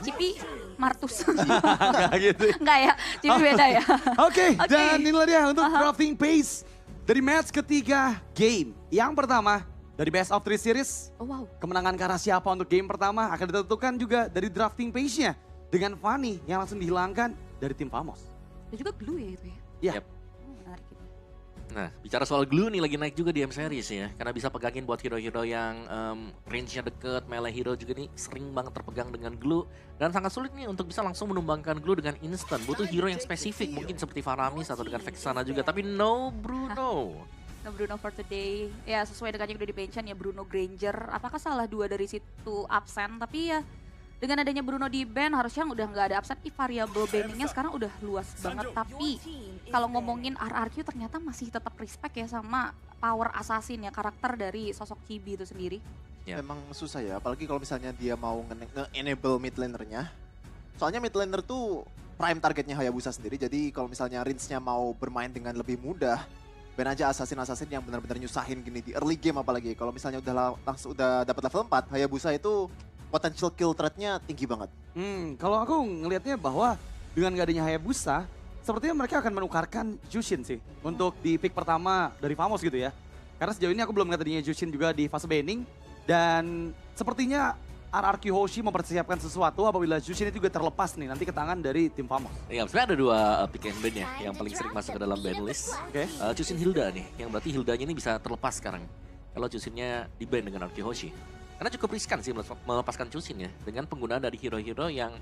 Cipi Martus. Nggak gitu. Enggak ya, Cipi beda ya. Oke, dan inilah dia untuk drafting pace dari match ketiga game. Yang pertama dari Best of 3 Series. Oh, wow. Kemenangan ke arah siapa untuk game pertama akan ditentukan juga dari drafting pace-nya. Dengan Fanny yang langsung dihilangkan dari tim Famos. Dan juga glue ya itu ya. Iya. Yep. Menarik ini. Nah, bicara soal glue nih lagi naik juga di M Series ya. Karena bisa pegangin buat hero-hero yang range-nya deket, melee hero juga nih sering banget terpegang dengan glue. Dan sangat sulit nih untuk bisa langsung menumbangkan glue dengan instant. Butuh hero yang spesifik, mungkin seperti Faramis atau dengan Vexana juga. Tapi no Bruno. No Bruno for today. Ya sesuai dengan yang udah di-mention ya, Bruno Granger. Apakah salah 2 dari situ absen? Tapi ya dengan adanya Bruno di ban harusnya udah nggak ada absen. Variable banningnya sekarang udah luas banget. Tapi kalau ngomongin RRQ ternyata masih tetap respect ya sama power assassin ya, karakter dari sosok Chibi itu sendiri. Ya. Memang susah ya, apalagi kalau misalnya dia mau nge-enable mid laner-nya. Soalnya mid laner tuh prime targetnya Hayabusa sendiri, jadi kalau misalnya Rince-nya mau bermain dengan lebih mudah, ban aja assassin-assassin yang benar-benar nyusahin gini di early game apalagi. Kalau misalnya langsung udah dapat level 4, Hayabusa itu potential kill threat-nya tinggi banget. Kalau aku ngelihatnya bahwa dengan gak adanya Hayabusa, sepertinya mereka akan menukarkan Jushin sih. Untuk di pick pertama dari Famos gitu ya. Karena sejauh ini aku belum ngeliat adanya Jushin juga di fase banning. Dan sepertinya RRQ Hoshi mempersiapkan sesuatu apabila Jushin itu juga terlepas nih nanti ke tangan dari tim Famos. Ya, sebenarnya ada 2 pick and ban ya yang paling sering masuk ke dalam ban list. Oke. Jushin Hilda nih, yang berarti Hildanya ini bisa terlepas sekarang. Kalau Jushinnya di ban dengan RRQ Hoshi. Karena cukup riskan sih melepaskan Jushin ya, dengan penggunaan dari hero-hero yang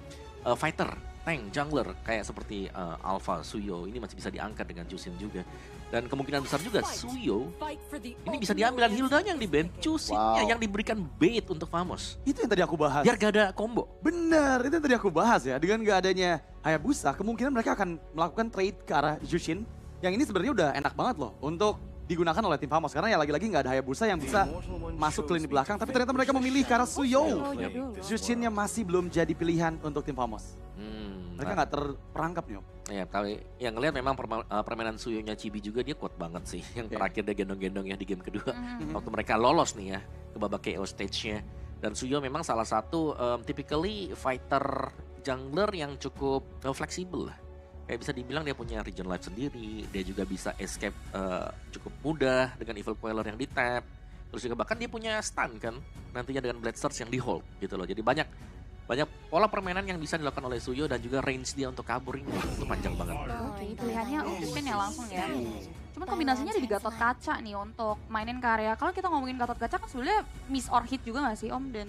fighter, tank, jungler, kayak seperti Alpha, Suyo, ini masih bisa diangkat dengan Jushin juga. Dan kemungkinan besar juga Suyo ini bisa diambil dan Hildanya yang di-ban, Jushinnya yang diberikan bait untuk Famos. Itu yang tadi aku bahas. Biar gak ada combo. Bener, itu yang tadi aku bahas ya. Dengan gak adanya Hayabusa, kemungkinan mereka akan melakukan trade ke arah Jushin. Yang ini sebenarnya udah enak banget loh untuk digunakan oleh tim Famos. Karena ya lagi-lagi gak ada Hayabusa yang bisa masuk ke lini belakang. Tapi ternyata mereka memilih ke arah Suyo. Jushinnya masih belum jadi pilihan untuk tim Famos. Mereka gak terperangkap nih Om. Ya, tapi yang ngelihat memang permainan Suyonya Chibi juga dia kuat banget sih. Yang terakhir dia gendong-gendong ya di game kedua. Waktu mereka lolos nih ya ke babak KO stage-nya. Dan Suyo memang salah satu typically fighter jungler yang cukup fleksibel lah. Kayak bisa dibilang dia punya regen life sendiri, dia juga bisa escape cukup mudah dengan evil queller yang di tap. Terus juga bahkan dia punya stun kan, nantinya dengan blade surge yang di hold gitu loh. Jadi banyak pola permainan yang bisa dilakukan oleh Suyo dan juga range dia untuk kabur ini itu panjang banget. Oke, pilihannya Jushin ya langsung ya. Cuman kombinasinya ada di Gatot Kaca nih untuk mainin ke area. Kalau kita ngomongin Gatot Kaca kan sebenarnya miss or hit juga gak sih Om dan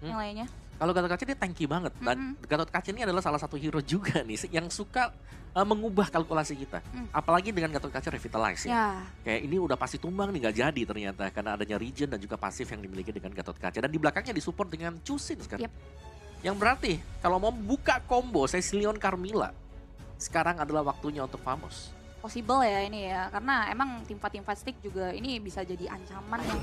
yang lainnya? Kalau Gatot Kaca dia tanky banget dan Gatot Kaca ini adalah salah satu hero juga nih yang suka mengubah kalkulasi kita. Apalagi dengan Gatot Kaca Revitalize ya. Kayak ini udah pasti tumbang nih, gak jadi ternyata karena adanya regen dan juga pasif yang dimiliki dengan Gatot Kaca. Dan di belakangnya disupport dengan Jushin sekarang. Yang berarti kalau mau buka combo Cecilion Carmilla, sekarang adalah waktunya untuk Famos. Possible ya ini ya, karena emang tim fight stick juga ini bisa jadi ancaman yang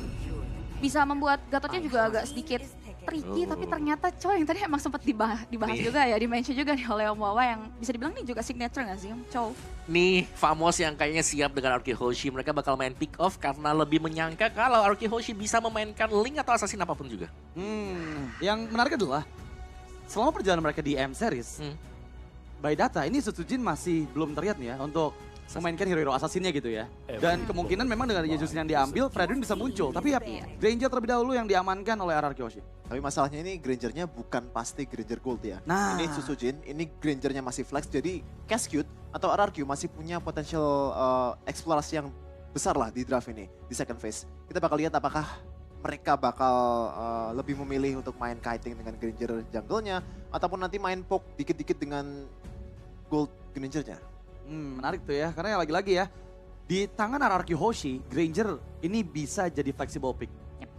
bisa membuat Gatotnya juga agak sedikit tricky. Tapi ternyata Chow yang tadi emang sempat dibahas juga ya, di-mention juga nih oleh Om Wawa yang bisa dibilang nih juga signature gak sih Om Chow? Nih Famos yang kayaknya siap dengan RRQ Hoshi, mereka bakal main pick off karena lebih menyangka kalau RRQ Hoshi bisa memainkan Link atau Assassin apapun juga. Yang menarik adalah selama perjalanan mereka di M Series, by data ini Sutsujin masih belum terlihat nih ya untuk memainkan hero-hero assassinnya gitu ya. Dan kemungkinan memang dengan Jushin yang diambil, Fredwin bisa muncul. Tapi ya Granger terlebih dahulu yang diamankan oleh RRQ Hoshi. Tapi masalahnya ini Grangernya bukan pasti Granger Gold ya. Nah. Ini Susujin, ini Grangernya masih flex, jadi Cascute atau RRQ masih punya potensial eksplorasi yang besar lah di draft ini, di second phase. Kita bakal lihat apakah mereka bakal lebih memilih untuk main kiting dengan Granger jungle-nya, ataupun nanti main poke dikit-dikit dengan gold Granger-nya. Menarik tuh ya, karena lagi-lagi ya, di tangan RRQ Hoshi, Granger ini bisa jadi flexible pick.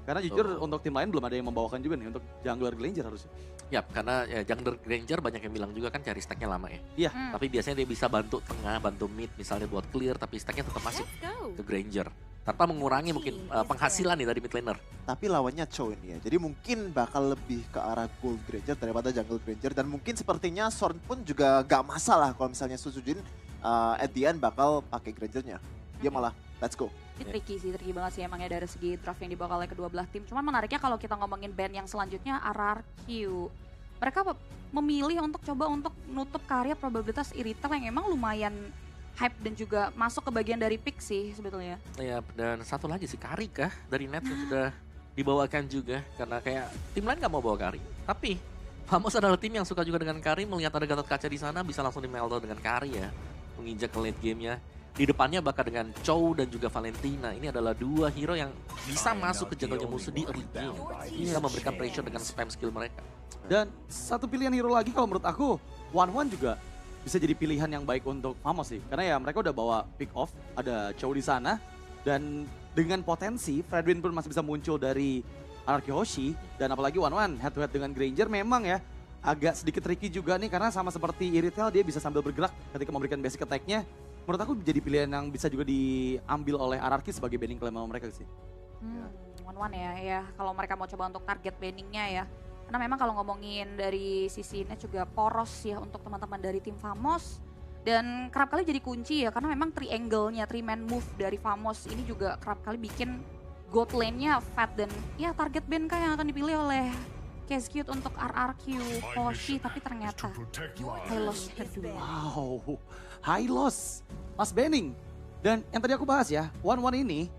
Karena jujur untuk tim lain belum ada yang membawakan juga nih untuk jungler Granger harusnya. Yap, karena ya, jungler Granger banyak yang bilang juga kan cari stacknya lama ya. Iya. Tapi biasanya dia bisa bantu tengah, bantu mid misalnya buat clear, tapi stacknya tetap masuk ke Granger. Tanpa mengurangi mungkin penghasilan nih dari mid laner. Tapi lawannya Chow ini ya, jadi mungkin bakal lebih ke arah gold Granger daripada jungle Granger. Dan mungkin sepertinya Sorn pun juga gak masalah kalau misalnya Susujin at the end bakal pakai Grangernya. Dia malah let's go. Ini tricky banget sih emangnya dari segi draft yang dibawa oleh kedua belah tim. Cuman menariknya kalau kita ngomongin band yang selanjutnya RRQ. mereka memilih untuk coba untuk nutup karya probabilitas Irithel yang emang lumayan hype dan juga masuk ke bagian dari pick sih sebetulnya. Ya, dan satu lagi sih Kari kah dari net yang sudah dibawakan juga. Karena kayak tim lain gak mau bawa Kari. Tapi Famos adalah tim yang suka juga dengan Kari, melihat ada Gatot Kaca di sana bisa langsung di-meltdown dengan Kari ya. Menginjak ke late gamenya. Di depannya bakal dengan Chow dan juga Valentina. Ini adalah dua hero yang bisa masuk ke jangkauannya musuh di early game. Bisa memberikan pressure dengan spam skill mereka. Dan satu pilihan hero lagi kalau menurut aku, One juga bisa jadi pilihan yang baik untuk Famos sih. Karena ya mereka udah bawa pick off, ada Chow di sana. Dan dengan potensi, Fredwin pun masih bisa muncul dari Anarchy Hoshi. Dan apalagi One head to head dengan Granger memang ya agak sedikit tricky juga nih. Karena sama seperti Irithel, dia bisa sambil bergerak ketika memberikan basic attack-nya. Menurut aku jadi pilihan yang bisa juga diambil oleh Anarchy sebagai banning claim mereka sih. One ya kalau mereka mau coba untuk target banningnya ya. Karena memang kalau ngomongin dari sisi net juga poros ya untuk teman-teman dari tim Famos. Dan kerap kali jadi kunci ya karena memang triangle-nya, 3-man move dari Famos ini juga kerap kali bikin gold lane-nya fat. Dan ya target ban kah yang akan dipilih oleh Cascute untuk RRQ Hoshi, tapi ternyata high loss kedua. Wow, high loss, pas banning. Dan yang tadi aku bahas ya, One ini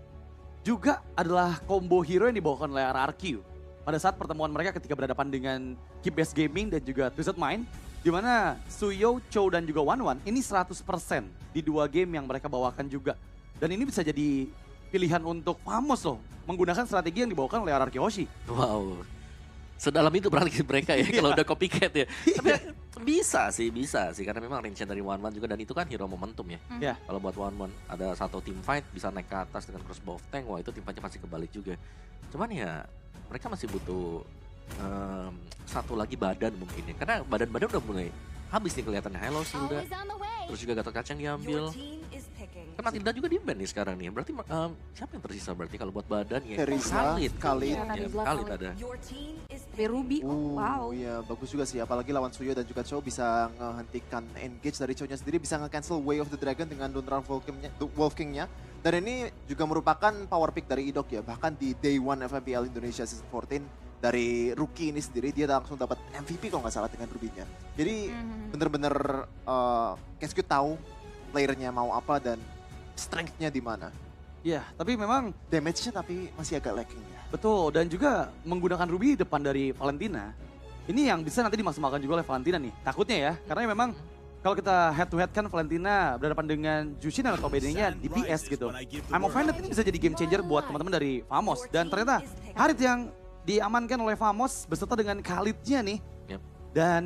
juga adalah combo hero yang dibawakan oleh RRQ. Pada saat pertemuan mereka ketika berhadapan dengan Keep Best Gaming dan juga Twisted Mind, di mana Suyo, Chow dan juga One ini 100% di dua game yang mereka bawakan juga. Dan ini bisa jadi pilihan untuk Famos loh, menggunakan strategi yang dibawakan oleh RRQ Hoshi. Wow. Sedalam itu berarti mereka ya kalau udah copycat ya. Tapi bisa sih karena memang range dari One juga dan itu kan hero momentum ya. Ya. Kalau buat One ada satu team fight bisa naik ke atas dengan crossbow of tank, wah itu tim fightnya pasti kebalik juga. Cuman ya mereka masih butuh satu lagi badan mungkin ya. Karena badan-badan udah mulai habis nih kelihatannya. Hello sih udah. Terus juga Gatot Kaca yang diambil. Kan Matilda juga di ban nih sekarang nih. Berarti siapa yang tersisa berarti kalau buat badan ya? Khalid. Ya, Khalid ada. Ruby, wow. Iya bagus juga sih, apalagi lawan Suyo dan juga Chow bisa menghentikan engage dari Chow-nya sendiri, bisa nge-cancel Way of the Dragon dengan Donran Wolf King-nya. Dan ini juga merupakan power pick dari Idok ya, bahkan di Day 1 FMPL Indonesia Season 14 dari rookie ini sendiri dia langsung dapat MVP kalau nggak salah dengan Ruby-nya. Jadi bener-bener Cascute tahu playernya mau apa dan strength-nya di mana. Ya, tapi memang Damage-nya tapi masih agak lacking ya. betul, dan juga menggunakan Ruby depan dari Valentina. Ini yang bisa nanti dimaksimalkan juga oleh Valentina nih. Takutnya ya, karena memang kalau kita head to head kan Valentina berhadapan dengan Jushin atau BD-nya di PS gitu. I'm offended ini bisa jadi game changer buat teman-teman dari Famos. Dan ternyata Harit yang diamankan oleh Famos beserta dengan Khalid-nya nih. Yep. Dan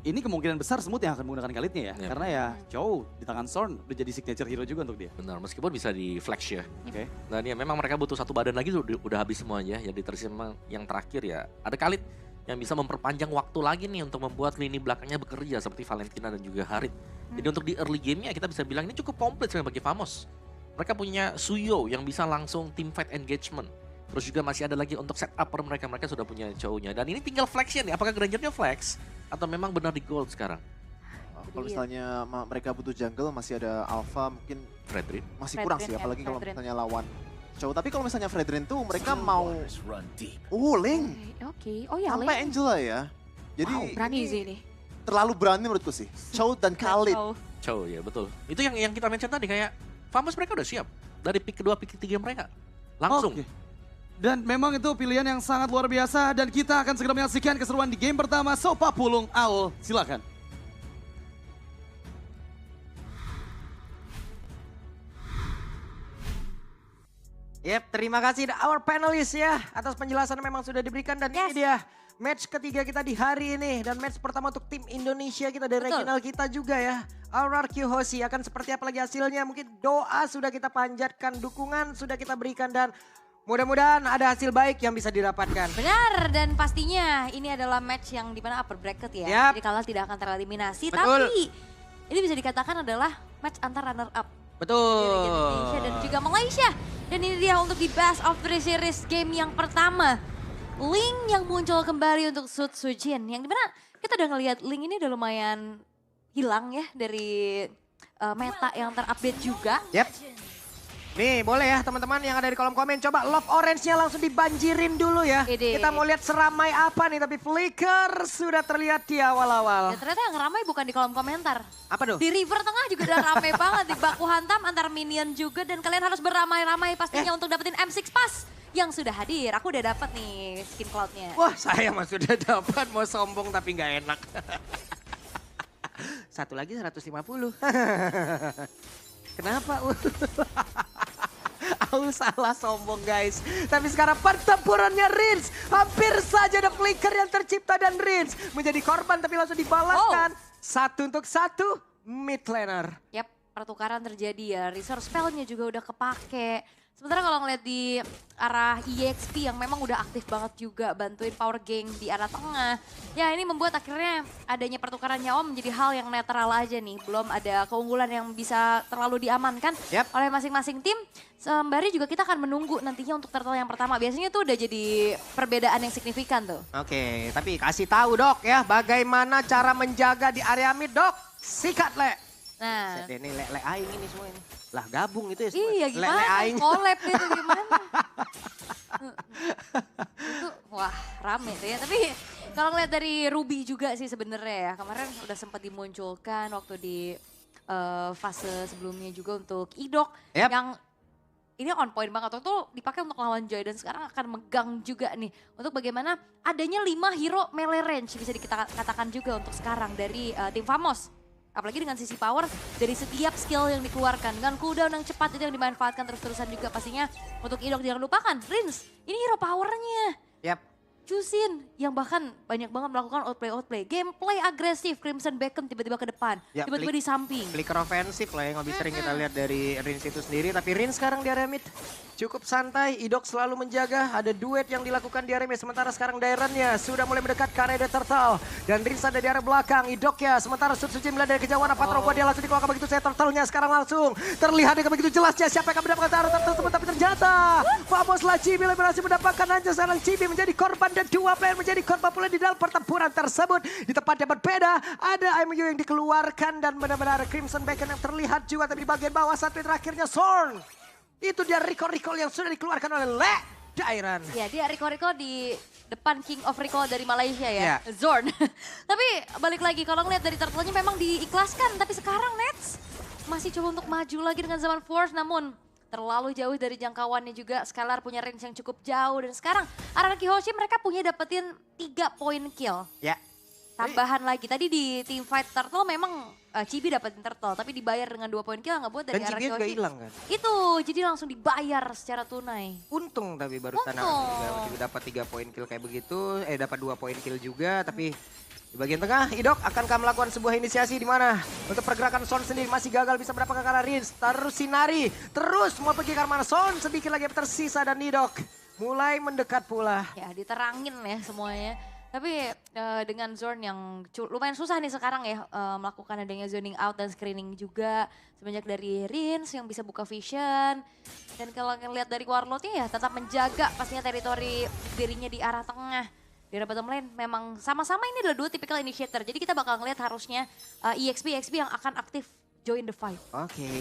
ini kemungkinan besar Smooth yang akan menggunakan Khalid-nya ya. Yep. Karena ya Chow di tangan Sorn udah jadi signature hero juga untuk dia. Benar, meskipun bisa di flash ya. Oke. Dan ya memang mereka butuh satu badan lagi udah habis semuanya. Jadi tersisa yang terakhir ya ada Khalid yang bisa memperpanjang waktu lagi nih untuk membuat lini belakangnya bekerja seperti Valentina dan juga Harit. Jadi untuk di early game-nya kita bisa bilang ini cukup komplit sebenarnya bagi Famos. Mereka punya Suyo yang bisa langsung team fight engagement. Terus juga masih ada lagi untuk set upper mereka sudah punya Chow-nya. Dan ini tinggal flex-nya nih, apakah Granger-nya flex atau memang benar di gold sekarang? Kalau misalnya mereka butuh jungle masih ada Alpha mungkin Fredrin masih kurang sih, apalagi kalau Fredrin. misalnya lawan Chow. Tapi kalau misalnya Fredrin tuh mereka mau Ling Oke. Oh ya, sampai Lane. Angela ya. Jadi Berani ini sih ini. terlalu berani menurutku sih. Chow dan Khalid. Chow ya betul. Itu yang kita mention tadi kayak Famos mereka udah siap. Dari pick kedua, pick ketiga mereka. Langsung. Oke. Dan memang itu pilihan yang sangat luar biasa dan kita akan segera menyaksikan keseruan di game pertama Sopa Pulung Aul. Silakan. Yep, terima kasih our panelists ya atas penjelasan yang memang sudah diberikan dan ini dia match ketiga kita di hari ini dan match pertama untuk tim Indonesia kita dari regional kita juga ya. RRQ Hoshi akan seperti apa lagi hasilnya, mungkin doa sudah kita panjatkan, dukungan sudah kita berikan dan mudah-mudahan ada hasil baik yang bisa didapatkan. Benar, dan pastinya ini adalah match yang dimana upper bracket ya. Yap. Jadi kalah tidak akan tereliminasi, Betul. tapi ini bisa dikatakan adalah match antar runner up. Betul. Dari Indonesia dan juga Malaysia. Dan ini dia untuk di best of 3 series game yang pertama. Link yang muncul kembali untuk Sud Sujin. Yang dimana kita udah ngelihat Link ini udah lumayan hilang ya dari meta yang terupdate juga. Yep. Nih boleh ya teman-teman yang ada di kolom komen. Coba love orange-nya langsung dibanjirin dulu ya. Ide. Kita mau lihat seramai apa nih. Tapi Flicker sudah terlihat di awal-awal. Ya, ternyata yang ramai bukan di kolom komentar. Apa tuh? Di river tengah juga udah ramai banget. Di baku hantam antar minion juga. Dan kalian harus beramai-ramai pastinya untuk dapetin M6 Pass yang sudah hadir. Aku udah dapet nih skin cloud-nya. Wah saya mah sudah dapat, mau sombong tapi nggak enak. Satu lagi 150. Kenapa? Aku salah sombong guys. Tapi sekarang pertempurannya Rins. Hampir saja ada Flicker yang tercipta dan Rins menjadi korban tapi langsung dibalaskan. Satu untuk satu mid laner. Yap, pertukaran terjadi ya. Resource spell-nya juga udah kepake. Sementara kalau ngeliat di arah EXP yang memang udah aktif banget juga bantuin power gang di arah tengah. Ya ini membuat akhirnya adanya pertukaran nyawa menjadi hal yang netral aja nih. Belum ada keunggulan yang bisa terlalu diamankan oleh masing-masing tim. Sembari juga kita akan menunggu nantinya untuk turtle yang pertama. Biasanya tuh udah jadi perbedaan yang signifikan tuh. Oke, tapi kasih tahu Dok ya bagaimana cara menjaga di area mid Dok. Sikat Le. Nah. Ini le aing ini semua ini. Lah gabung itu ya semua. Iya gimana, aing. collab itu gimana. Itu wah rame tuh ya. Tapi kalau ngeliat dari Ruby juga sih sebenarnya ya. Kemarin udah sempat dimunculkan waktu di fase sebelumnya juga untuk Idok. Yang ini on point banget. Waktu itu dipakai untuk lawan Joy dan sekarang akan megang juga nih. Untuk bagaimana adanya 5 hero melee range bisa dikatakan juga untuk sekarang dari tim Famos. Apalagi dengan sisi power dari setiap skill yang dikeluarkan. Dengan cooldown yang cepat itu yang dimanfaatkan terus-terusan juga pastinya. Untuk Idok jangan lupakan, Rins ini hero powernya. Yap. Chusin yang bahkan banyak banget melakukan outplay. Gameplay agresif, Crimson Beacon tiba-tiba ke depan, Ya, tiba-tiba di samping. Flicker ofensif lah yang lebih sering kita lihat dari Rins itu sendiri. Tapi Rins sekarang di area mid cukup santai. Idok selalu menjaga. Ada duet yang dilakukan di area mid. Sementara sekarang Dairon-nya sudah mulai mendekat ke area Turtle. Dan Rins ada di area belakang. Idok ya. Sementara Suji melihat dari kejauhan apa robot dia langsung dikeluarkan begitu saya Turtle-nya. Sekarang langsung terlihat dengan begitu jelasnya siapa yang akan mendapatkan arah Turtle tersebut. Tapi ternyata Famoslah Chibi berhasil mendapatkan aja sekarang Chibi menjadi korban dan dua player menjadi korban pula di dalam pertempuran tersebut. Di tempat yang berbeda ada MU yang dikeluarkan dan benar-benar Crimson Beacon yang terlihat juga. Tapi di bagian bawah satu terakhirnya Zorn. Itu dia recall yang sudah dikeluarkan oleh Le Dairon. Ya dia recall di depan King of Recall dari Malaysia ya, Ya. Zorn. Tapi balik lagi kalau ngeliat dari turtle-nya memang diikhlaskan. Tapi sekarang Nets masih coba untuk maju lagi dengan Zaman Force namun terlalu jauh dari jangkauannya juga. Scalar punya range yang cukup jauh dan sekarang Araki Hoshi mereka punya dapetin 3 poin kill. Ya. Tambahan lagi tadi di team fight turtle memang Chibi dapetin turtle tapi dibayar dengan 2 poin kill nggak buat dari Dan Araki Chibi juga Hoshi. hilang kan. Itu jadi langsung dibayar secara tunai. Untung tapi barusan juga dapat 3 poin kill kayak begitu. Dapat 2 poin kill juga tapi di bagian tengah, Idok akankah melakukan sebuah inisiasi di mana untuk pergerakan Son sendiri masih gagal bisa mendapatkan karena Rins. Terus Sinari, terus mau pergi ke mana Son sedikit lagi tersisa dan Idok mulai mendekat pula. Ya diterangin ya semuanya. Tapi dengan Zorn yang lumayan susah nih sekarang ya melakukan adanya zoning out dan screening juga. Sebanyak dari Rins yang bisa buka vision. Dan kalau ngelihat dari Warlordnya ya tetap menjaga pastinya teritori dirinya di arah tengah. Di arah bottom lane memang sama-sama ini adalah 2 tipikal initiator. Jadi kita bakal ngelihat harusnya EXP yang akan aktif join the fight. Oke.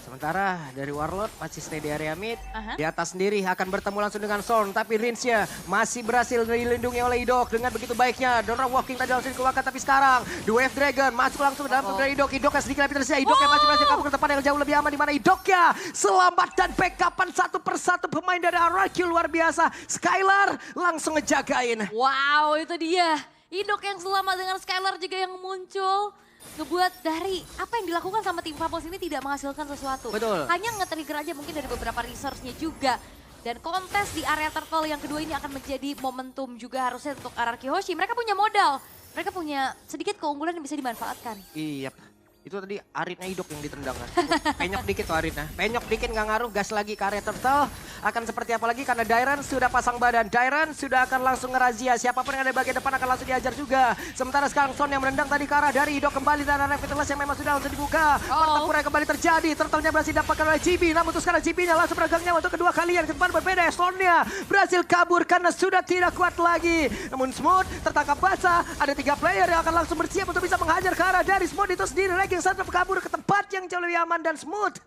Sementara dari Warlord masih stay di area mid. Aha. Di atas sendiri akan bertemu langsung dengan Zorn. Tapi Rinsnya masih berhasil dilindungi oleh Idok dengan begitu baiknya. Donra Walking tadi langsung dikeluarkan. Tapi sekarang The Wave Dragon masuk langsung ke dalam tubuh dari Idok. Idok yang sedikit lebih tersisa. Idok yang masih berhasil kabur ke tempat yang jauh lebih aman. Di mana Idoknya selamat dan backupan satu persatu pemain dari RRQ luar biasa. Skylar langsung ngejagain. Wow itu dia. Idok yang selamat dengan Skylar juga yang muncul. Ngebuat dari apa yang dilakukan sama tim Famos ini tidak menghasilkan sesuatu. Betul. Hanya nge-trigger aja mungkin dari beberapa research-nya juga. Dan kontes di area turtle yang kedua ini akan menjadi momentum juga harusnya untuk Araki Hoshi. Mereka punya modal, mereka punya sedikit keunggulan yang bisa dimanfaatkan. Iya. Itu tadi Aritnya Idok yang ditendang kan. Penyok dikit tuh Aritnya. Penyok dikit nggak ngaruh, gas lagi ke area Turtle. Akan seperti apa lagi karena Dairon sudah pasang badan. Dairon sudah akan langsung ngerazia. Siapapun yang ada di bagian depan akan langsung diajar juga. Sementara sekarang Son yang menendang tadi ke arah dari Idok kembali dan arah Vitalitas yang memang sudah langsung dibuka. Pertempuran kembali terjadi. Turtle-nya berhasil dapatkan oleh Chibi. Namun untuk sekarang Chibi-nya langsung beragangnya untuk kedua kalian. Ke depan berbeda. Son-nya berhasil kabur karena sudah tidak kuat lagi. Namun Smooth tertangkap basah. Ada 3 player yang akan langsung bersiap untuk bisa menghajar ke arah dari Smooth itu sendiri. Ranking satu kabur ke tempat yang jauh lebih aman dan Smooth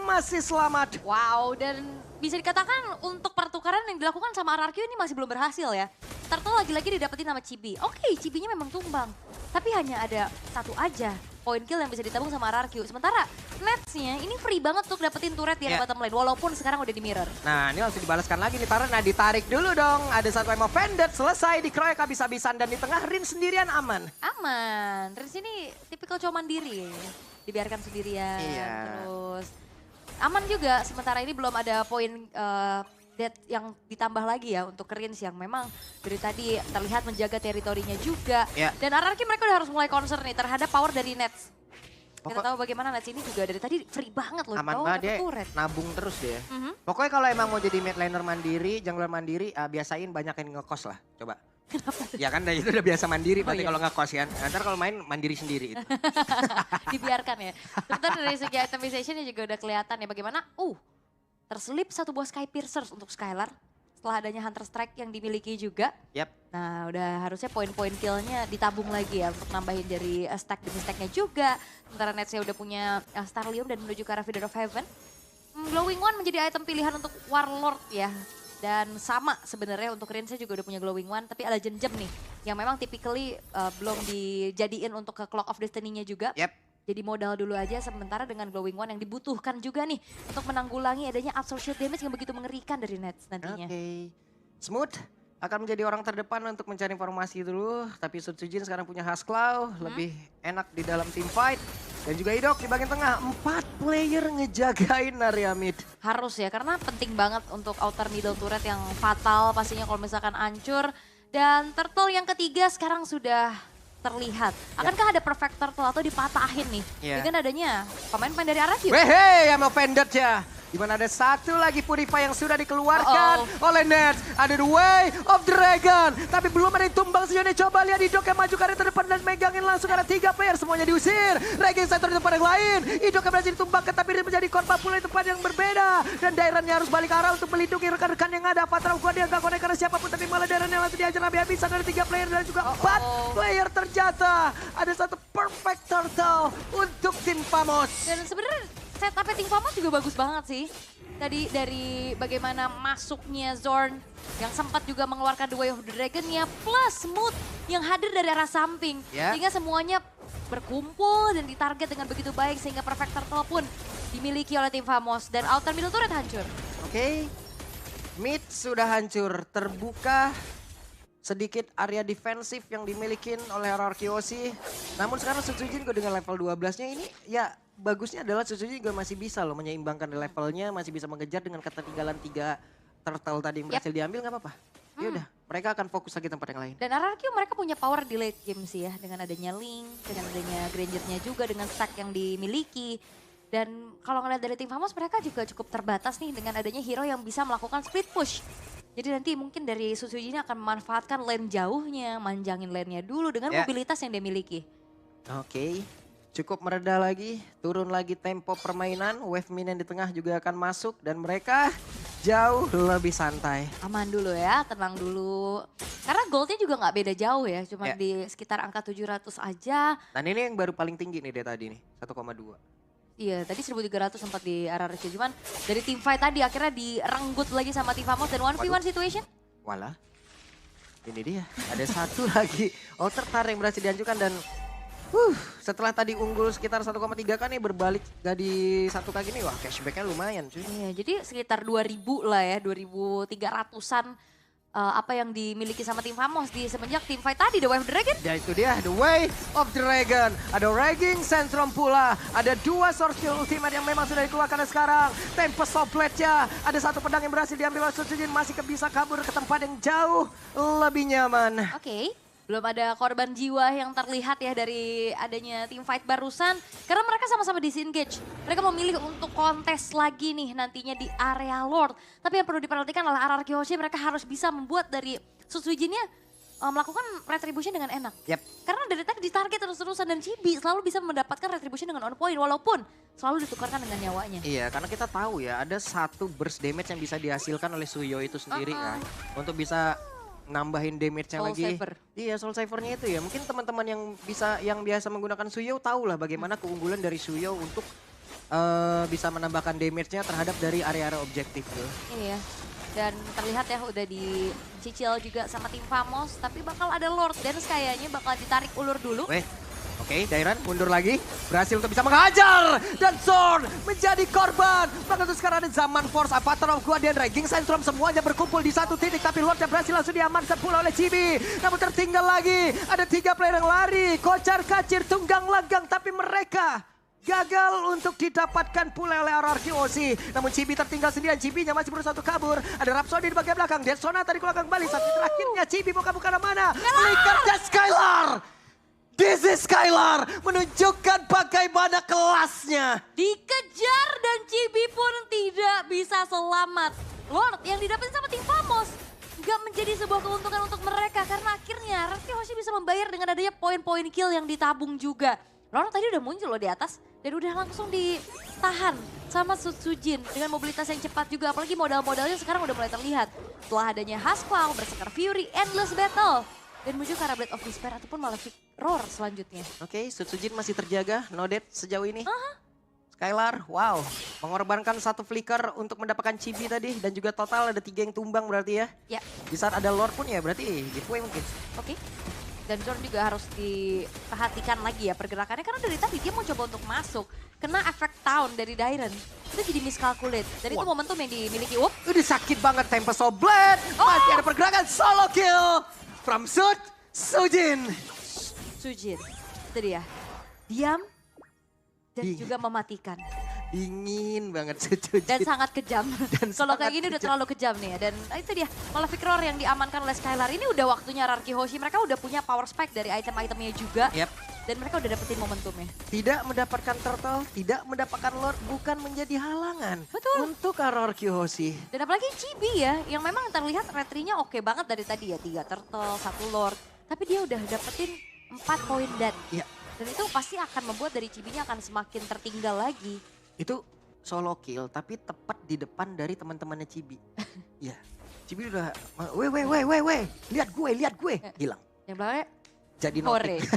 masih selamat. Wow, dan bisa dikatakan untuk pertukaran yang dilakukan sama RRQ ini masih belum berhasil ya. Turtle lagi-lagi didapetin sama Chibi. Oke, Chibinya memang tumbang. Tapi hanya ada satu aja point kill yang bisa ditabung sama RRQ. Sementara Nets-nya ini free banget untuk dapetin turret di bottom lane. Walaupun sekarang udah di mirror. Nah ini langsung dibalaskan lagi nih Tara. Nah ditarik dulu dong. Ada satu emo Vended selesai dikeroyok habis-habisan. Dan di tengah Rin sendirian aman. Aman. Terus ini tipikal cowok mandiri. Dibiarkan sendirian. Iya. Terus aman juga. Sementara ini belum ada poin dead yang ditambah lagi ya untuk Rins yang memang dari tadi terlihat menjaga teritorinya juga. Ya. Dan RRQ mereka udah harus mulai concern nih terhadap power dari Nets. Kita tahu bagaimana Nets ini juga dari tadi free banget loh. Aman banget dia, nabung terus dia. Pokoknya kalau emang mau jadi mid laner mandiri, jungler mandiri, biasain banyakin ngekos lah. Coba. Kenapa tuh? Ya kan itu udah biasa mandiri, berarti iya. kalau ngekos kan. Ntar kalau main mandiri sendiri. Itu. Dibiarkan ya. Sebentar dari segi itemization juga udah kelihatan ya bagaimana. Terselip satu buah Sky Piercers untuk Skylar. Setelah adanya Hunter Strike yang dimiliki juga. Yap. Nah udah harusnya poin-poin killnya ditabung lagi ya untuk nambahin dari stack demi stacknya juga. Sementara Netsnya udah punya Starlium dan menuju ke arah Feeder of Heaven. Glowing One menjadi item pilihan untuk Warlord ya. Dan sama sebenarnya untuk Rinsnya juga udah punya Glowing One. Tapi ada Jam nih yang memang typically belum dijadiin untuk ke Clock of Destiny-nya juga. Yap. Jadi modal dulu aja sementara dengan Glowing One yang dibutuhkan juga nih untuk menanggulangi adanya absolute shield damage yang begitu mengerikan dari Nets nantinya. Oke. Smooth akan menjadi orang terdepan untuk mencari informasi dulu. Tapi Sutsujin sekarang punya Hasklaw, lebih enak di dalam team fight. Dan juga Idok di bagian tengah, 4 player ngejagain area mid. Harus ya karena penting banget untuk outer middle turret yang fatal pastinya kalau misalkan hancur. Dan Turtle yang ketiga sekarang sudah terlihat. Akankah ada perfect turtle atau dipatahin nih? Dengan adanya pemain-pemain dari RRQ. Wehe, yang offended ya. Dimana ada satu lagi Purify yang sudah dikeluarkan oleh Nets. Ada The Way of Dragon. Tapi belum ada yang tumbang sejauh ini. Coba lihat Idok yang maju ke arah terdepan dan megangin langsung ada 3 player. Semuanya diusir. Regen center di tempat yang lain. Idok yang berhasil ditumbangkan tapi menjadi korban pula di tempat yang berbeda. Dan Dairannya harus balik arah untuk melindungi rekan-rekan yang ada. Patra Ukuan dia gak konek karena siapapun. Tapi malah Dairannya langsung diajar habis-habisan. Ada 3 player dan juga 4 player terjatuh. Ada satu perfect turtle untuk tim Famos. Dan sebenarnya setup Team Famos juga bagus banget sih. Tadi dari bagaimana masuknya Zorn yang sempat juga mengeluarkan The Way of the Dragon-nya plus Smooth yang hadir dari arah samping. Sehingga semuanya berkumpul dan ditarget dengan begitu baik sehingga perfect turtle pun dimiliki oleh tim Famos dan outer middle turret hancur. Oke. Mid sudah hancur, terbuka sedikit area defensif yang dimiliki oleh RRQOC. Namun sekarang Sutsujin juga dengan level 12-nya ini ya bagusnya adalah Sutsujin juga masih bisa loh menyeimbangkan levelnya, masih bisa mengejar dengan ketertinggalan 3 turtle tadi yang berhasil diambil nggak apa-apa. Ya udah, mereka akan fokus lagi tempat yang lain. Dan RRQ mereka punya power di late game sih ya dengan adanya Link, dengan adanya Granger-nya juga dengan stack yang dimiliki. Dan kalau ngeliat dari tim Famos mereka juga cukup terbatas nih dengan adanya hero yang bisa melakukan split push. Jadi nanti mungkin dari Sutsujin akan memanfaatkan lane jauhnya, manjangin lane-nya dulu dengan mobilitas yang dia miliki. Oke, cukup mereda lagi, turun lagi tempo permainan, wave minion di tengah juga akan masuk dan mereka jauh lebih santai. Aman dulu ya, tenang dulu. Karena goldnya juga nggak beda jauh ya, cuma di sekitar angka 700 aja. Dan ini yang baru paling tinggi nih dari tadi nih, 1,2. Iya, tadi 1.300 sempat di RRQ. Cuman dari tim fight tadi akhirnya direnggut lagi sama tim Famos dan 1v1 situation. Walah, ini dia. Ada satu lagi outer tar yang berhasil diajukan dan setelah tadi unggul sekitar 1,3 kan nih berbalik jadi 1 kali nih. Wah cashbacknya lumayan cuy. Iya, jadi sekitar 2.000 lah ya, 2.300-an. Apa yang dimiliki sama tim Famos di semenjak tim fight tadi, The Way of the Dragon. Ya itu dia, The Way of the Dragon. Ada Raging Centrum pula. Ada 2 source skill ultimate yang memang sudah dikeluarkan sekarang. Tempest of Blade-nya. Ada 1 pedang yang berhasil diambil oleh Sutsujin. Masih bisa kabur ke tempat yang jauh lebih nyaman. Oke. Belum ada korban jiwa yang terlihat ya dari adanya tim fight barusan. Karena mereka sama-sama disengage. Mereka memilih untuk kontes lagi nih nantinya di area Lord. Tapi yang perlu diperhatikan adalah RRQOC mereka harus bisa membuat dari Sutsujinnya melakukan retribution dengan enak. Karena dari tadi ditarget terus-terusan dan Chibi selalu bisa mendapatkan retribution dengan on point. Walaupun selalu ditukarkan dengan nyawanya. Iya, karena kita tahu ya ada 1 burst damage yang bisa dihasilkan oleh Suyo itu sendiri kan. Untuk bisa nambahin damage-nya lagi. Saver. Iya, Soul Saver-nya itu ya. Mungkin teman-teman yang biasa menggunakan Suyo tahu lah bagaimana keunggulan dari Suyo untuk bisa menambahkan damage-nya terhadap dari area-area objektif tuh. Iya. Dan terlihat ya udah dicicil juga sama tim Famos. Tapi bakal ada Lord Dance kayaknya bakal ditarik ulur dulu. Oke, Dairan mundur lagi. Berhasil untuk bisa menghajar. Dan Zorn menjadi korban. Bahkan itu sekarang ada Zaman Force, Avatar of Guardian, Raging Sandstorm semuanya berkumpul di satu titik. Tapi Lordnya berhasil langsung diamankan pula oleh Chibi. Namun tertinggal lagi. Ada 3 player yang lari. Kocar kacir, tunggang langgang. Tapi mereka gagal untuk didapatkan pula oleh RRQ OC. Namun Chibi tertinggal sendirian. Chibi-nya masih berusaha untuk kabur. Ada Rhapsody di bagian belakang. Dead Sonata di belakang kembali. Sampai terakhirnya Chibi mau kabur ke mana? Flicker dan Skylar. This is Skylar menunjukkan bagaimana kelasnya. Dikejar dan Chibi pun tidak bisa selamat. Lord yang didapetin sama tim Famos nggak menjadi sebuah keuntungan untuk mereka. Karena akhirnya RRQ masih bisa membayar dengan adanya poin-poin kill yang ditabung juga. Lord tadi udah muncul loh di atas dan udah langsung ditahan sama Sutsujin dengan mobilitas yang cepat juga. Apalagi modal-modalnya sekarang udah mulai terlihat. Setelah adanya Haspal, Berserker Fury, Endless Battle. Dan menuju ke arah Blade of Despair ataupun Malefic Roar selanjutnya. Oke, Sutsujin masih terjaga, no death sejauh ini. Skylar, wow, mengorbankan satu flicker untuk mendapatkan Chibi tadi. Dan juga total ada 3 yang tumbang berarti ya. Ya. Di saat ada Lord pun ya berarti giveaway mungkin. Oke. Dan Zorn juga harus diperhatikan lagi ya pergerakannya. Karena dari tadi dia mau coba untuk masuk. Kena efek Town dari Dairen. Itu jadi miscalculate. Dan itu momentum yang dimiliki Wop. Udah sakit banget Tempest of Blade. Masih ada pergerakan solo kill. From Sujin. Sujin. Itu dia. Diam. Dan juga mematikan. Dingin banget Sujin. Dan sangat kejam. Kalau kayak gini udah kejam. terlalu kejam nih ya. Dan itu dia. Malefic Roar yang diamankan oleh Skylar. Ini udah waktunya RRQ Hoshi. Mereka udah punya power spike dari item-itemnya juga. Dan mereka udah dapetin momentumnya. Tidak mendapatkan turtle, tidak mendapatkan Lord bukan menjadi halangan. Betul. Untuk RRQ Hoshi. Dan apalagi Chibi ya, yang memang terlihat retrinya oke banget dari tadi ya. 3 turtle, 1 Lord. Tapi dia udah dapetin 4 poin dead. Iya. Dan itu pasti akan membuat dari Chibinya akan semakin tertinggal lagi. Itu solo kill tapi tepat di depan dari teman-temannya Chibi. Iya. Chibi udah, weh. Lihat gue. Hilang. Yang belakangnya Jadi Hore. notif.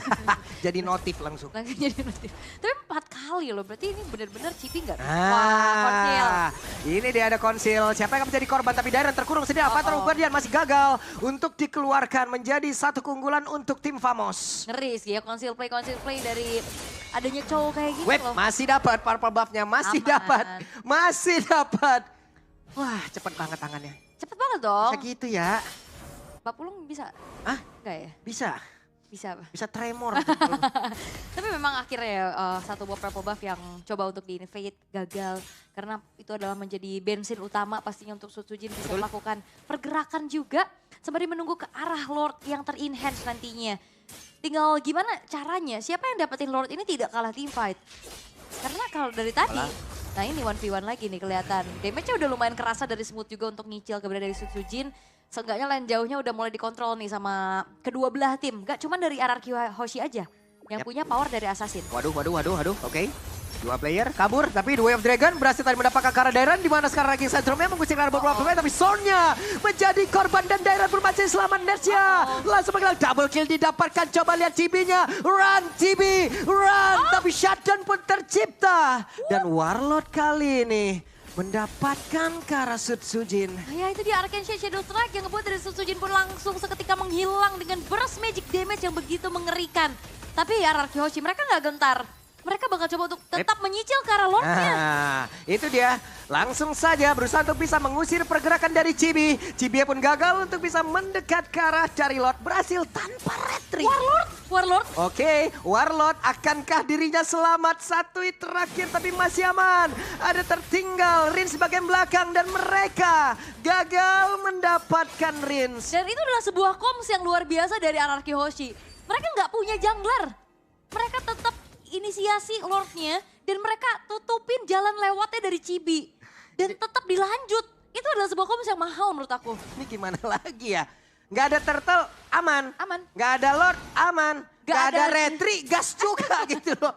Jadi notif langsung. langsung jadi notif. Tapi 4 kali loh, berarti ini benar-benar Chibi nggak? Wah, konsil. Ini dia ada konsil. Siapa yang akan menjadi korban? Tapi Dairen terkurung sendiri. Avatar of Guardian masih gagal untuk dikeluarkan menjadi satu keunggulan untuk tim Famos. Ngeri sih ya konsil play dari adanya cowok kayak gini Wait, loh. masih dapat purple buff-nya. Masih dapat. Wah, cepet banget tangannya. Cepet banget dong. Bisa gitu ya? Bapulung bisa? Hah? Enggak ya? Bisa. Bisa apa? Bisa tremor. Gitu. Tapi memang akhirnya satu buah purple buff yang coba untuk di-invade gagal. Karena itu adalah menjadi bensin utama pastinya untuk Sutsujin bisa melakukan pergerakan juga. Sembari menunggu ke arah Lord yang ter-enhance nantinya. Tinggal gimana caranya, siapa yang dapetin Lord ini tidak kalah teamfight. Karena kalau dari tadi, nah ini 1v1 lagi nih kelihatan. Damage-nya udah lumayan kerasa dari Smooth juga untuk nyicil keberadaan dari Sutsujin. Seenggaknya lane jauhnya udah mulai dikontrol nih sama kedua belah tim. Gak cuma dari RRQ Hoshi aja yang punya power dari Assassin. Waduh. Oke. 2 player kabur, tapi The Way of Dragon berhasil tadi mendapatkan ke arah Dairen. Di mana sekarang lagi Centrumnya mengusir ke arah beberapa pemain. Tapi Zornnya menjadi korban dan Dairen pun masih selamat. Netsnya langsung mengilang double kill didapatkan. Coba lihat Chibi-nya. Run Chibi, run. Tapi shutdown pun tercipta. Dan Warlord kali ini mendapatkan ke arah Sutsujin. Ya itu dia Arcane Shadow Strike yang ngebuat dari Sutsujin pun langsung seketika menghilang dengan burst magic damage yang begitu mengerikan. Tapi RRQ Hoshi mereka nggak gentar. Mereka bakal coba untuk tetap menyicil ke arah Lordnya. Nah, itu dia. Langsung saja berusaha untuk bisa mengusir pergerakan dari Chibi. Chibi pun gagal untuk bisa mendekat ke arah dari Lord. Berhasil tanpa retreat. Warlord. Oke, Warlord akankah dirinya selamat? Satu hit terakhir tapi masih aman. Ada tertinggal Rins bagian belakang dan mereka gagal mendapatkan Rins. Dan itu adalah sebuah comms yang luar biasa dari RRQ Hoshi. Mereka nggak punya jungler. Mereka tetap inisiasi Lordnya dan mereka tutupin jalan lewatnya dari Chibi. Dan tetap dilanjut. Itu adalah sebuah comms yang mahal menurut aku. Ini gimana lagi ya? Nggak ada turtle, aman. Aman. Nggak ada Lord, aman. Nggak ada ada- retri, gas juga gitu loh.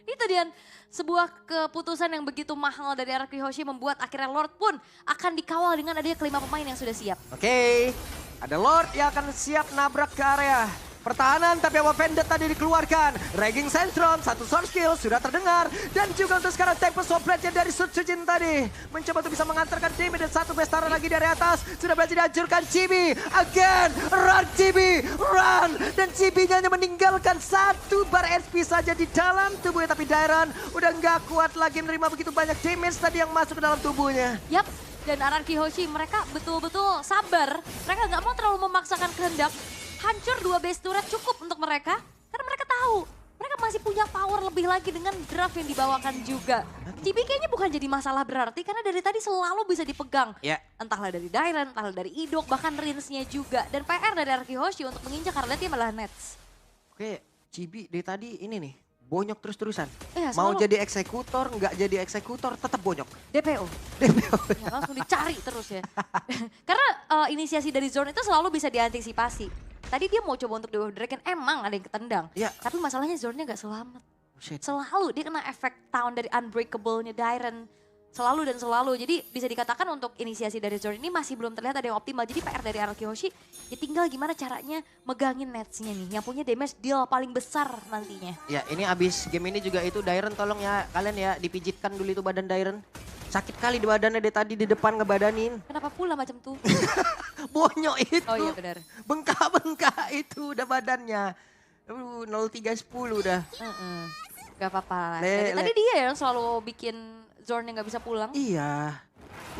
Itu dia sebuah keputusan yang begitu mahal dari RRQ Hoshi membuat akhirnya Lord pun akan dikawal dengan adanya kelima pemain yang sudah siap. Oke, ada Lord yang akan siap nabrak ke area. Pertahanan tapi apa Vendetta tadi dikeluarkan. Raging Sandstrom, satu sword skill sudah terdengar. Dan juga untuk sekarang Tempest of Blade dari Sutsujin tadi. Mencoba untuk bisa mengantarkan damage dan satu Bestara lagi dari atas. Sudah berhasil dihancurkan Chibi. Again, run Chibi, run. Dan Chibi-nya hanya meninggalkan satu bar SP saja di dalam tubuhnya. Tapi Dairon udah nggak kuat lagi menerima begitu banyak damage tadi yang masuk ke dalam tubuhnya. Yap, dan RRQ Hoshi mereka betul-betul sabar. Mereka nggak mau terlalu memaksakan kehendak. Hancur 2 base turret cukup untuk mereka. Karena mereka tahu, mereka masih punya power lebih lagi dengan draft yang dibawakan juga. Chibi kayaknya bukan jadi masalah berarti karena dari tadi selalu bisa dipegang. Ya. Entahlah dari Dairon, entahlah dari Idok, bahkan Rinsnya juga. Dan PR dari RRQ Hoshi untuk menginjak karena dia malah Nets. Oke, Chibi dari tadi ini nih. Bonyok terus-terusan. Iya, Mau selalu. jadi eksekutor, nggak jadi eksekutor, tetap bonyok. DPO. DPO. Ya, langsung dicari terus ya. Karena inisiasi dari zone itu selalu bisa diantisipasi. Tadi dia mau coba untuk Dewa Dragon, emang ada yang ketendang. Iya. Tapi masalahnya zone-nya gak selamat. Shit. Selalu dia kena efek tahun dari Unbreakable-nya Dairon. Selalu dan selalu. Jadi bisa dikatakan untuk inisiasi dari zone ini masih belum terlihat ada yang optimal. Jadi PR dari RRQ Hoshi ya tinggal gimana caranya megangin nets-nya nih. Yang punya damage deal paling besar nantinya. Ya ini abis game ini juga itu Dairon tolong ya kalian ya dipijitkan dulu itu badan Dairon. Sakit kali di badannya dia tadi di depan ngebadanin. Kenapa pula macam tuh? Bonyok itu. Oh iya benar. Bengkak-bengkak itu udah badannya. 0310 udah. Gak apa-apa lah. Le- Tadi dia yang selalu bikin zone yang gak bisa pulang. Iya.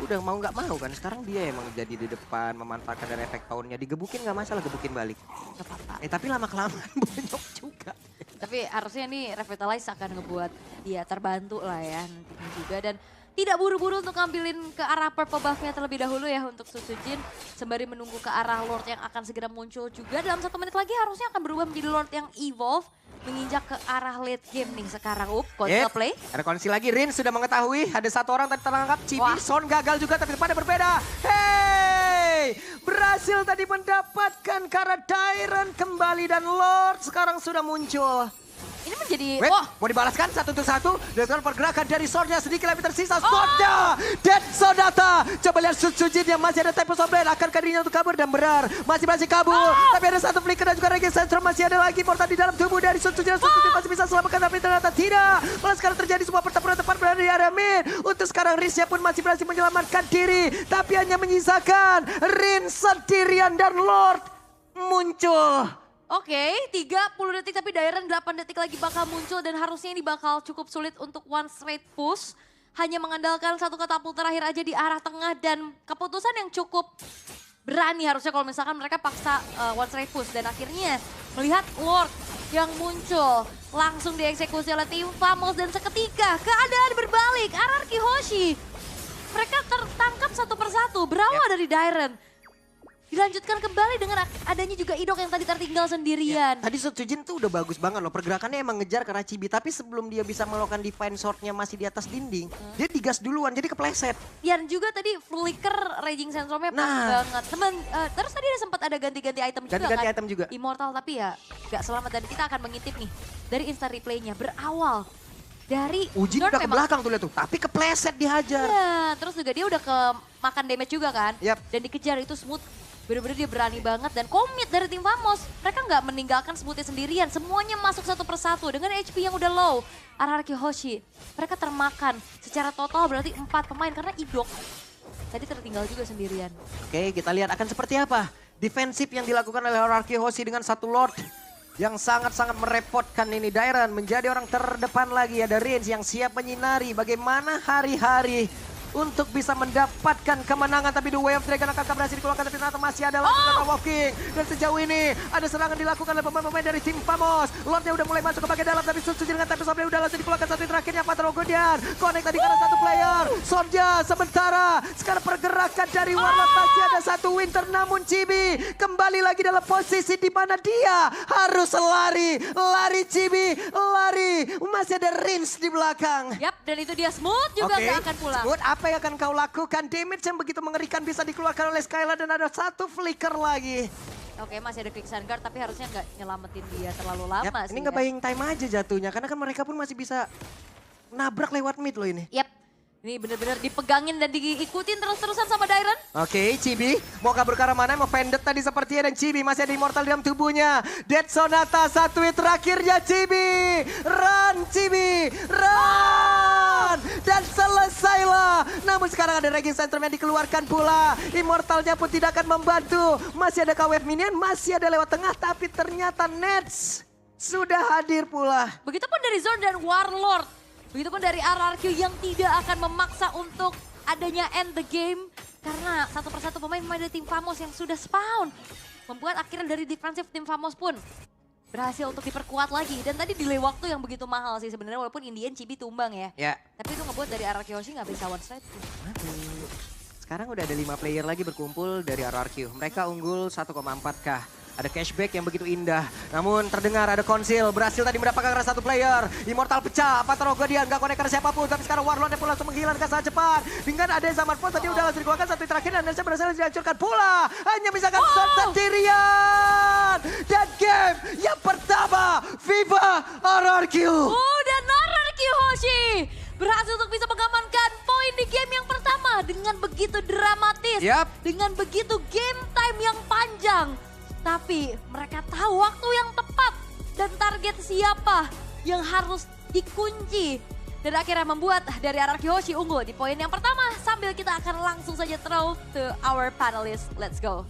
Udah mau nggak mau kan sekarang dia emang jadi di depan memanfaatkan dari efek powernya. Digebukin nggak masalah, gebukin balik. Gak apa-apa. Tapi lama-kelamaan bonyok juga. Tapi harusnya nih Revitalize akan ngebuat dia terbantu lah ya nantinya juga. Dan tidak buru-buru untuk ngambilin ke arah purple buff-nya terlebih dahulu ya untuk Sutsujin. Sembari menunggu ke arah Lord yang akan segera muncul juga. Dalam 1 menit lagi harusnya akan berubah menjadi Lord yang evolve. Menginjak ke arah late game nih sekarang. Counter play. Rekonsi lagi, Rin sudah mengetahui ada satu orang tadi terangkap. Chibi, Wah. Son gagal juga tapi pada berbeda. Hey! Berhasil tadi mendapatkan karena Dairon kembali dan Lord sekarang sudah muncul. Ini menjadi, Wait, wah mau dibalaskan satu untuk satu. Dan sekarang pergerakan dari Swordnya sedikit lebih tersisa. Swordnya, Dead Sonata. Coba lihat Sutsujin yang masih ada Tempest of Blade. Akankah dirinya untuk kabur dan berar. Masih kabur. Tapi ada satu flicker dan juga Raging Sandstrom. Masih ada lagi portal di dalam tubuh dari Sutsujin. Sutsujin masih bisa selamatkan tapi ternyata tidak. Malah sekarang terjadi sebuah pertempuran tepat berada di area mid. Untuk sekarang Rinsnya pun masih berhasil menyelamatkan diri. Tapi hanya menyisakan Rin sendirian dan Lord muncul. Oke, 30 detik tapi Dairon 8 detik lagi bakal muncul dan harusnya ini bakal cukup sulit untuk one straight push. Hanya mengandalkan satu katapult terakhir aja di arah tengah dan keputusan yang cukup berani harusnya kalau misalkan mereka paksa one straight push. Dan akhirnya melihat Lord yang muncul langsung dieksekusi oleh tim Famos dan seketika keadaan berbalik. RRQ Hoshi mereka tertangkap satu persatu berawal dari Dairon. Dilanjutkan kembali dengan adanya juga Idok yang tadi tertinggal sendirian. Tadi Sutsujin tuh udah bagus banget loh. Pergerakannya emang ngejar ke arah Chibi. Tapi sebelum dia bisa melakukan divine swordnya masih di atas dinding. Dia digas duluan jadi kepleset. Dan juga tadi flicker Raging Sandstorm-nya pas banget. Terus tadi ada sempat ada ganti-ganti item juga Ganti-ganti kan. item juga. Immortal tapi ya gak selamat. Dan kita akan mengintip nih dari instant replay-nya. Berawal dari Ujin Zord udah ke memang- belakang tuh lihat tuh. Tapi kepleset dihajar. Iya, terus juga dia udah ke makan damage juga kan. Yap. Dan dikejar itu Smooth. Bener-bener dia berani banget dan komit dari tim Famos. Mereka nggak meninggalkan Smoothnya sendirian. Semuanya masuk satu persatu dengan HP yang udah low. RRQ Hoshi, mereka termakan. Secara total berarti 4 pemain karena Idok tadi tertinggal juga sendirian. Oke, kita lihat akan seperti apa. Defensif yang dilakukan oleh RRQ Hoshi dengan satu Lord. Yang sangat-sangat merepotkan ini. Dairon menjadi orang terdepan lagi. Ada Rins yang siap menyinari bagaimana hari-hari untuk bisa mendapatkan kemenangan. Tapi The Way of Dragon akan berhasil dikeluarkan. Tapi ternyata masih ada lagi Walking. Dan sejauh ini ada serangan dilakukan oleh pemain-pemain dari tim Famos. Lordnya udah mulai masuk ke bagian dalam. Tapi Sutsujin dengan Tempest of Blade udah langsung dikeluarkan. Satu yang terakhirnya Patrol Guardian. Connect tadi karena satu player. Sonja sementara. Sekarang pergerakan dari Warlord pasti ada satu Winter. Namun Chibi kembali lagi dalam posisi di mana dia harus lari. Lari Chibi, lari. Masih ada Rins di belakang. Yap, dan itu dia Smooth juga nggak akan pulang. Smooth, apa yang akan kau lakukan? Damage yang begitu mengerikan bisa dikeluarkan oleh Skylar dan ada satu flicker lagi. Oke, masih ada Quick Guard tapi harusnya nggak nyelamatin dia terlalu lama Yap, sih. ini nggak buying time aja jatuhnya karena kan mereka pun masih bisa nabrak lewat mid loh ini. Yap, Ini bener-bener dipegangin dan diikutin terus-terusan sama Dairon. Oke, Chibi mau kabur ke arah mana? Mau Vendetta tadi sepertinya dan Chibi masih ada immortal dalam tubuhnya. Dead Sonata satu hit terakhirnya Chibi. Run Chibi, run! Dan selesailah. Namun sekarang ada Raging Centrum yang dikeluarkan pula. Immortalnya pun tidak akan membantu. Masih ada KWF Minion, masih ada lewat tengah. Tapi ternyata Nets sudah hadir pula. Begitupun dari Zorn dan Warlord. Begitupun dari RRQ yang tidak akan memaksa untuk adanya end the game. Karena satu persatu pemain dari tim Famos yang sudah spawn. Membuat akhirnya dari defensif tim Famos pun berhasil untuk diperkuat lagi. Dan tadi delay waktu yang begitu mahal sih sebenarnya walaupun Indian Chibi tumbang ya. Ya. Tapi itu ngebuat dari RRQ Hoshi nggak bisa one strike. Aduh. Sekarang udah ada 5 player lagi berkumpul dari RRQ. Mereka unggul 1,4k. Ada cashback yang begitu indah. Namun terdengar ada konsil. Berhasil tadi mendapatkan satu player. Immortal pecah. Pataroga dia nggak konek ke siapapun. Tapi sekarang Warlord pun langsung menghilang ke saat cepat. Dengan ada zaman pun tadi udah langsung dikeluarkan satu terakhir. Dan Nesha berhasil dihancurkan pula. Hanya misalkan sendirian. Dan game yang pertama. Viva RRQ. Dan RRQ Hoshi berhasil untuk bisa mengamankan poin di game yang pertama. Dengan begitu dramatis. Dengan begitu game time yang panjang. Tapi mereka tahu waktu yang tepat dan target siapa yang harus dikunci. Dan akhirnya membuat dari RRQ Hoshi unggul di poin yang pertama. Sambil kita akan langsung saja throw to our panelists. Let's go.